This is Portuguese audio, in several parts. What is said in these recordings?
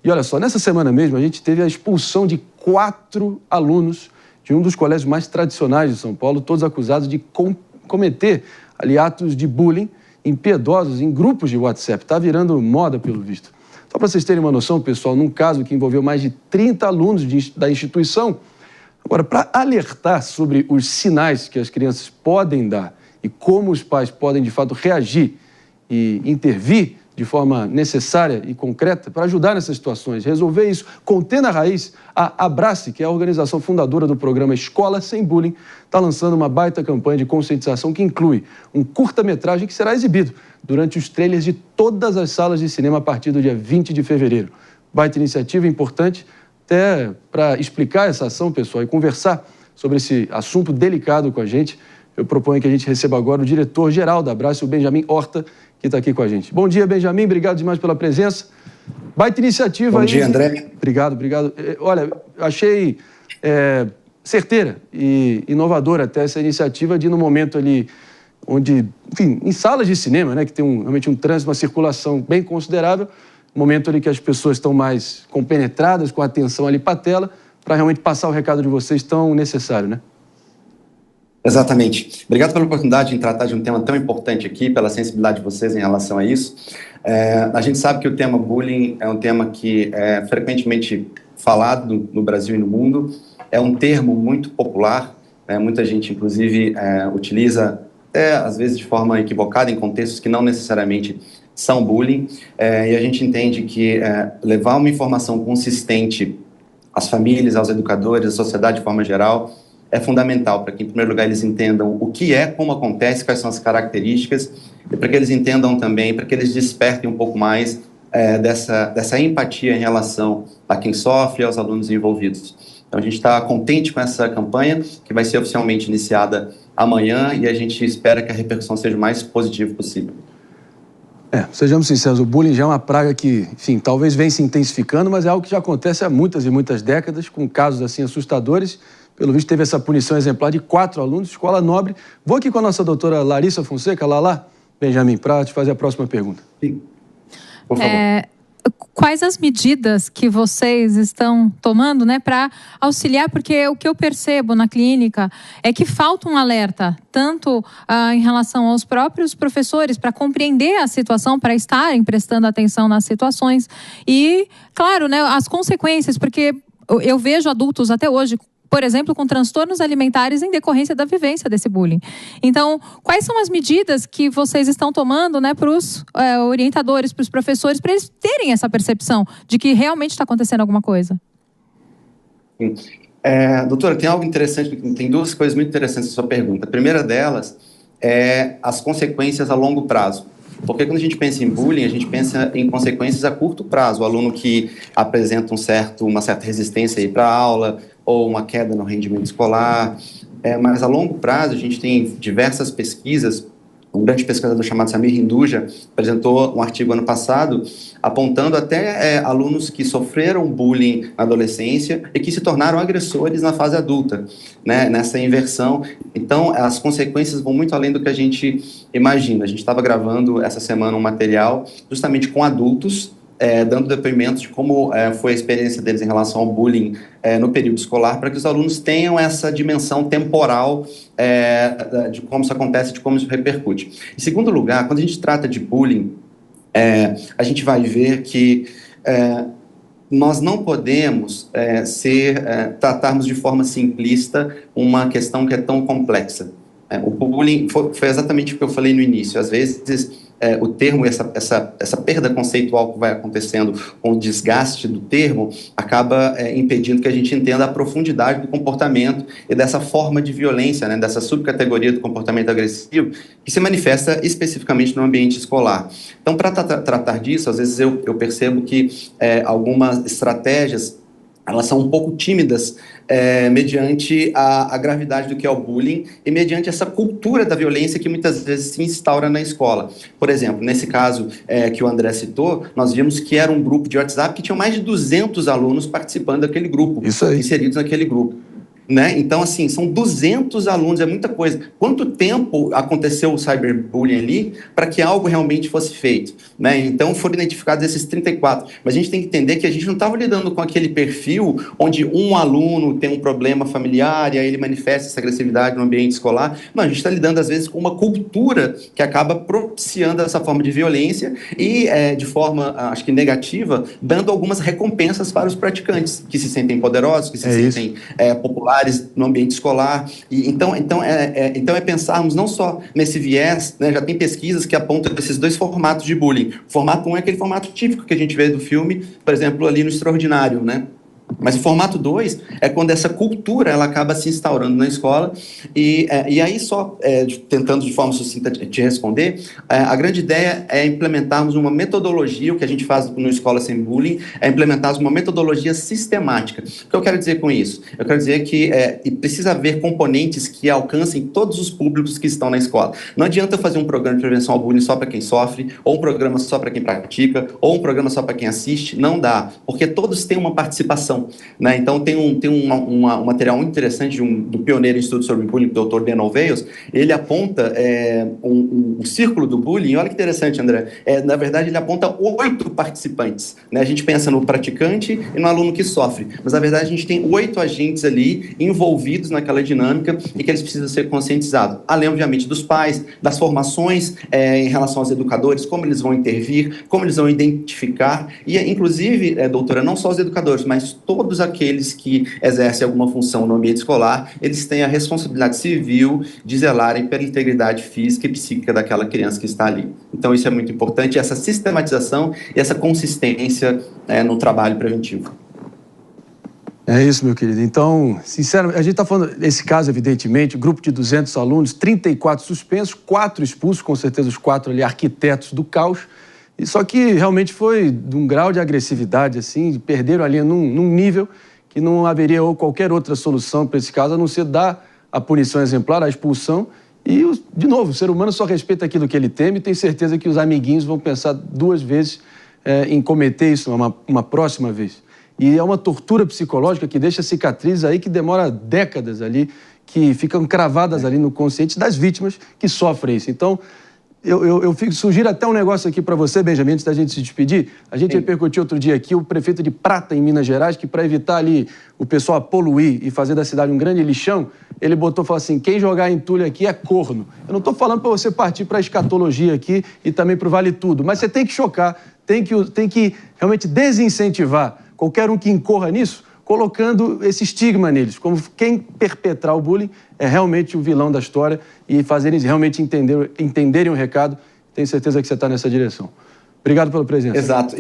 E olha só, nessa semana mesmo a gente teve a expulsão de 4 alunos de um dos colégios mais tradicionais de São Paulo, todos acusados de cometer ali atos de bullying impiedosos em grupos de WhatsApp. Está virando moda, pelo visto. Só para vocês terem uma noção, pessoal, num caso que envolveu mais de 30 alunos da instituição. Agora, para alertar sobre os sinais que as crianças podem dar e como os pais podem, de fato, reagir e intervir de forma necessária e concreta para ajudar nessas situações, resolver isso, conter na raiz, a Abrace, que é a organização fundadora do programa Escola Sem Bullying, está lançando uma baita campanha de conscientização que inclui um curta-metragem que será exibido durante os trailers de todas as salas de cinema a partir do dia 20 de fevereiro. Baita iniciativa importante, até para explicar essa ação, pessoal, e conversar sobre esse assunto delicado com a gente, eu proponho que a gente receba agora o diretor-geral da Abrace, o Benjamin Horta, que está aqui com a gente. Bom dia, Benjamin, obrigado demais pela presença. Baita iniciativa aí. Bom dia, André. Obrigado. Olha, achei certeira e inovadora até essa iniciativa de, no momento ali, onde, enfim, em salas de cinema, né, que tem realmente um trânsito, uma circulação bem considerável, momento ali que as pessoas estão mais compenetradas, com a atenção ali para a tela, para realmente passar o recado de vocês tão necessário, né? Exatamente. Obrigado pela oportunidade de tratar de um tema tão importante aqui, pela sensibilidade de vocês em relação a isso. A gente sabe que o tema bullying é um tema que é frequentemente falado no Brasil e no mundo. É um termo muito popular, muita gente, inclusive, utiliza, às vezes de forma equivocada, em contextos que não necessariamente são bullying. E a gente entende que levar uma informação consistente às famílias, aos educadores, à sociedade de forma geral, é fundamental para que, em primeiro lugar, eles entendam o que é, como acontece, quais são as características, e para que eles entendam também, para que eles despertem um pouco mais dessa empatia em relação a quem sofre e aos alunos envolvidos. Então, a gente está contente com essa campanha, que vai ser oficialmente iniciada amanhã, e a gente espera que a repercussão seja o mais positiva possível. Sejamos sinceros, o bullying já é uma praga que, enfim, talvez vem se intensificando, mas é algo que já acontece há muitas e muitas décadas, com casos assim assustadores. Pelo visto, teve essa punição exemplar de 4 alunos, escola nobre. Vou aqui com a nossa doutora Larissa Fonseca, Lala, Benjamin, para te fazer a próxima pergunta. Sim, por favor. Quais as medidas que vocês estão tomando, né, para auxiliar? Porque o que eu percebo na clínica é que falta um alerta, tanto em relação aos próprios professores, para compreender a situação, para estarem prestando atenção nas situações. E, claro, né, as consequências, porque eu vejo adultos até hoje, por exemplo, com transtornos alimentares em decorrência da vivência desse bullying. Então, quais são as medidas que vocês estão tomando, né, para os orientadores, para os professores, para eles terem essa percepção de que realmente está acontecendo alguma coisa? Doutora, tem algo interessante, tem 2 coisas muito interessantes na sua pergunta. A primeira delas é as consequências a longo prazo. Porque quando a gente pensa em bullying, a gente pensa em consequências a curto prazo. O aluno que apresenta uma certa resistência para a aula, ou uma queda no rendimento escolar. Mas a longo prazo, a gente tem diversas pesquisas. Um grande pesquisador chamado Samir Hinduja apresentou um artigo ano passado apontando até alunos que sofreram bullying na adolescência e que se tornaram agressores na fase adulta, né, nessa inversão. Então, as consequências vão muito além do que a gente imagina. A gente estava gravando essa semana um material justamente com adultos, dando depoimentos de como foi a experiência deles em relação ao bullying no período escolar, para que os alunos tenham essa dimensão temporal de como isso acontece, de como isso repercute. Em segundo lugar, quando a gente trata de bullying, a gente vai ver que nós não podemos tratarmos de forma simplista uma questão que é tão complexa. O bullying foi exatamente o que eu falei no início. Às vezes, o termo, essa perda conceitual que vai acontecendo com o desgaste do termo, acaba impedindo que a gente entenda a profundidade do comportamento e dessa forma de violência, né, dessa subcategoria do comportamento agressivo, que se manifesta especificamente no ambiente escolar. Então, para tratar disso, às vezes eu percebo que algumas estratégias, elas são um pouco tímidas mediante a gravidade do que é o bullying e mediante essa cultura da violência que muitas vezes se instaura na escola. Por exemplo, nesse caso que o André citou, nós vimos que era um grupo de WhatsApp que tinha mais de 200 alunos participando daquele grupo, inseridos naquele grupo. né? Então, assim, são 200 alunos, é muita coisa. Quanto tempo aconteceu o cyberbullying ali para que algo realmente fosse feito, né? Então, foram identificados esses 34. Mas a gente tem que entender que a gente não estava lidando com aquele perfil onde um aluno tem um problema familiar e aí ele manifesta essa agressividade no ambiente escolar. Não, a gente está lidando, às vezes, com uma cultura que acaba propiciando essa forma de violência e, de forma, acho que negativa, dando algumas recompensas para os praticantes, que se sentem poderosos, que se sentem populares no ambiente escolar. E, então é pensarmos não só nesse viés, né, já tem pesquisas que apontam esses dois formatos de bullying. O formato 1 é aquele formato típico que a gente vê do filme, por exemplo, ali no Extraordinário, né? Mas o formato 2 é quando essa cultura ela acaba se instaurando na escola e aí só tentando de forma sucinta te responder, a grande ideia é implementarmos uma metodologia, o que a gente faz no Escola Sem Bullying é implementarmos uma metodologia sistemática. O que eu quero dizer com isso? Eu quero dizer que precisa haver componentes que alcancem todos os públicos que estão na escola. Não adianta eu fazer um programa de prevenção ao bullying só para quem sofre, ou um programa só para quem pratica, ou um programa só para quem assiste, não dá, porque todos têm uma participação. Né? Então, tem um material muito interessante do pioneiro em estudo sobre bullying, o Dr. Dan Oveios. Ele aponta um círculo do bullying. Olha que interessante, André. Na verdade, ele aponta 8 participantes. Né? A gente pensa no praticante e no aluno que sofre. Mas, na verdade, a gente tem 8 agentes ali envolvidos naquela dinâmica e que eles precisam ser conscientizados. Além, obviamente, dos pais, das formações em relação aos educadores, como eles vão intervir, como eles vão identificar. E, inclusive, doutora, não só os educadores, mas todos aqueles que exercem alguma função no ambiente escolar, eles têm a responsabilidade civil de zelarem pela integridade física e psíquica daquela criança que está ali. Então, isso é muito importante, essa sistematização e essa consistência no trabalho preventivo. É isso, meu querido. Então, sinceramente, a gente está falando desse caso, evidentemente, grupo de 200 alunos, 34 suspensos, 4 expulsos, com certeza os 4 ali arquitetos do caos. E só que realmente foi de um grau de agressividade, assim, perderam a linha num nível que não haveria qualquer outra solução para esse caso, a não ser dar a punição exemplar, a expulsão. E, de novo, o ser humano só respeita aquilo que ele teme e tem certeza que os amiguinhos vão pensar 2 vezes em cometer isso uma próxima vez. E é uma tortura psicológica que deixa cicatrizes aí que demora décadas ali, que ficam cravadas ali no consciente das vítimas que sofrem isso. Então, sugiro até um negócio aqui para você, Benjamin, antes da gente se despedir. A gente repercutiu outro dia aqui o prefeito de Prata, em Minas Gerais, que para evitar ali o pessoal poluir e fazer da cidade um grande lixão, ele falou assim, quem jogar entulho aqui é corno. Eu não estou falando para você partir para a escatologia aqui e também para o vale tudo, mas você tem que chocar, tem que realmente desincentivar qualquer um que incorra nisso, colocando esse estigma neles, como quem perpetrar o bullying é realmente o vilão da história e fazer eles realmente entenderem o recado. Tenho certeza que você está nessa direção. Obrigado pela presença. Exato.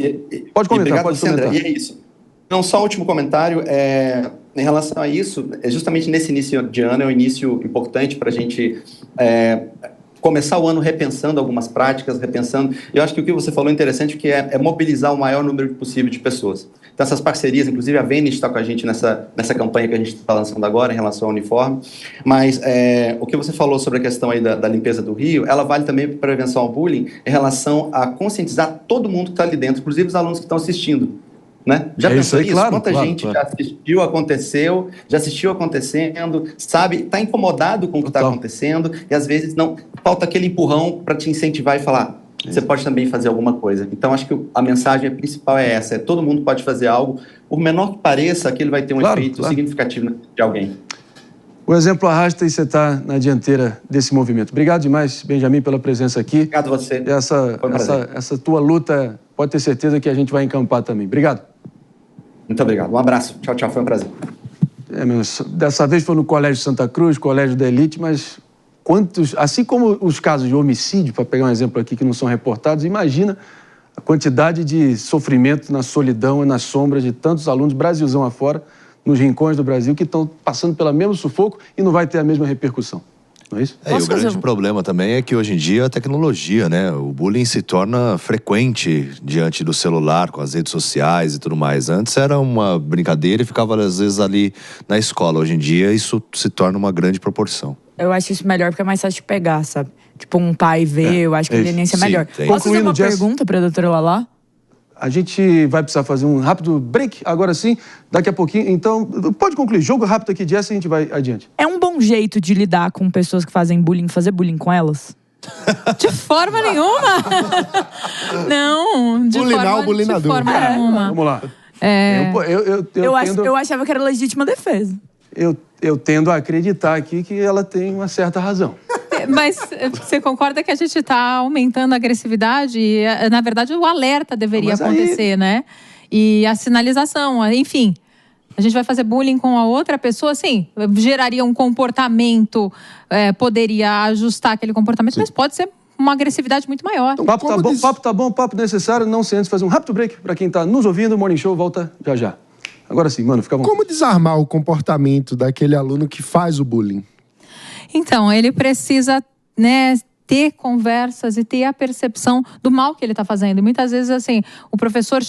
Pode comentar, pode comentar. E é isso. Não, só o último comentário, em relação a isso, justamente nesse início de ano, é um início importante para a gente começar o ano repensando algumas práticas, repensando. Eu acho que o que você falou é interessante, que é mobilizar o maior número possível de pessoas. Então, essas parcerias, inclusive a Vênis está com a gente nessa campanha que a gente está lançando agora em relação ao uniforme. Mas o que você falou sobre a questão aí da limpeza do Rio, ela vale também para prevenção ao bullying em relação a conscientizar todo mundo que está ali dentro, inclusive os alunos que estão assistindo. Né? Já pensou nisso? Claro, quanta gente já assistiu acontecendo, sabe, está incomodado com o que está acontecendo e às vezes não falta aquele empurrão para te incentivar e falar, você pode também fazer alguma coisa. Então, acho que a mensagem principal é essa, todo mundo pode fazer algo, por menor que pareça, aquilo vai ter um efeito significativo de alguém. O exemplo arrasta e você está na dianteira desse movimento. Obrigado demais, Benjamin, pela presença aqui. Obrigado a você. Essa tua luta, pode ter certeza que a gente vai encampar também. Obrigado. Muito obrigado. Um abraço. Tchau, tchau. Foi um prazer. Dessa vez foi no Colégio Santa Cruz, Colégio da Elite, mas assim como os casos de homicídio, para pegar um exemplo aqui que não são reportados, imagina a quantidade de sofrimento na solidão e nas sombras de tantos alunos, Brasilzão afora, nos rincões do Brasil, que estão passando pelo mesmo sufoco e não vai ter a mesma repercussão. Não é isso? E o grande problema também é que hoje em dia a tecnologia, né? O bullying se torna frequente diante do celular, com as redes sociais e tudo mais. Antes era uma brincadeira e ficava às vezes ali na escola. Hoje em dia isso se torna uma grande proporção. Eu acho isso melhor porque é mais fácil de pegar, sabe? Tipo, um pai vê, eu acho que a tendência é melhor. Posso fazer uma pergunta para a doutora Lala? A gente vai precisar fazer um rápido break, agora sim, daqui a pouquinho. Então, pode concluir. Jogo rápido aqui, Jess, e a gente vai adiante. É um bom jeito de lidar com pessoas que fazem bullying, fazer bullying com elas? De forma nenhuma. Não, de forma nenhuma. Vamos lá. Eu achava que era legítima defesa. Eu tendo a acreditar aqui que ela tem uma certa razão. Mas você concorda que a gente está aumentando a agressividade? E, na verdade, o alerta deveria acontecer, né? E a sinalização, enfim. A gente vai fazer bullying com a outra pessoa, sim, geraria um comportamento, poderia ajustar aquele comportamento, sim, mas pode ser uma agressividade muito maior. Então, papo tá bom, papo necessário, não sem antes fazer um rápido break para quem está nos ouvindo. O Morning Show volta já. Agora sim, mano, fica bom. Como desarmar o comportamento daquele aluno que faz o bullying? Então, ele precisa, ter conversas e ter a percepção do mal que ele está fazendo. E muitas vezes, assim, o professor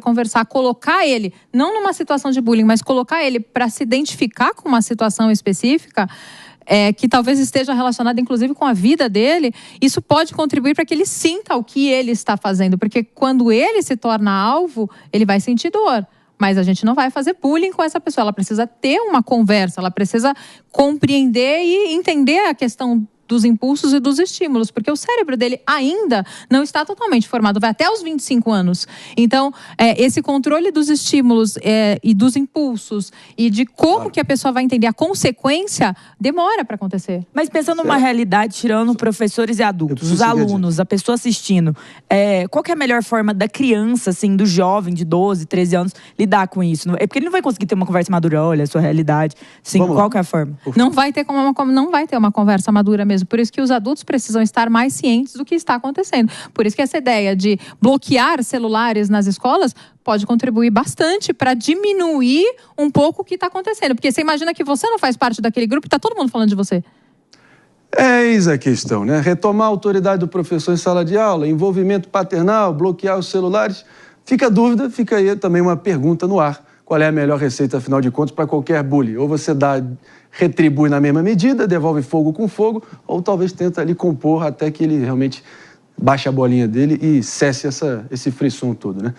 conversar, colocar ele, não numa situação de bullying, mas colocar ele para se identificar com uma situação específica, que talvez esteja relacionada, inclusive, com a vida dele, isso pode contribuir para que ele sinta o que ele está fazendo. Porque quando ele se torna alvo, ele vai sentir dor. Mas a gente não vai fazer bullying com essa pessoa. Ela precisa ter uma conversa, ela precisa compreender e entender a questão dos impulsos e dos estímulos, porque o cérebro dele ainda não está totalmente formado, vai até os 25 anos. Então, esse controle dos estímulos e dos impulsos e de como que a pessoa vai entender a consequência, demora para acontecer. Mas pensando numa realidade, tirando professores e adultos, os alunos, a pessoa assistindo, qual que é a melhor forma da criança, assim, do jovem de 12, 13 anos, lidar com isso? É porque ele não vai conseguir ter uma conversa madura, olha, a sua realidade. Sim, qual que é a forma? Não vai ter uma conversa madura mesmo. Por isso que os adultos precisam estar mais cientes do que está acontecendo. Por isso que essa ideia de bloquear celulares nas escolas pode contribuir bastante para diminuir um pouco o que está acontecendo. Porque você imagina que você não faz parte daquele grupo e está todo mundo falando de você. Eis a questão, né? Retomar a autoridade do professor em sala de aula, envolvimento paternal, bloquear os celulares. Fica a dúvida, fica aí também uma pergunta no ar. Qual é a melhor receita, afinal de contas, para qualquer bullying? Ou você retribui na mesma medida, devolve fogo com fogo, ou talvez tenta ali compor até que ele realmente baixe a bolinha dele e cesse esse frisson todo, né?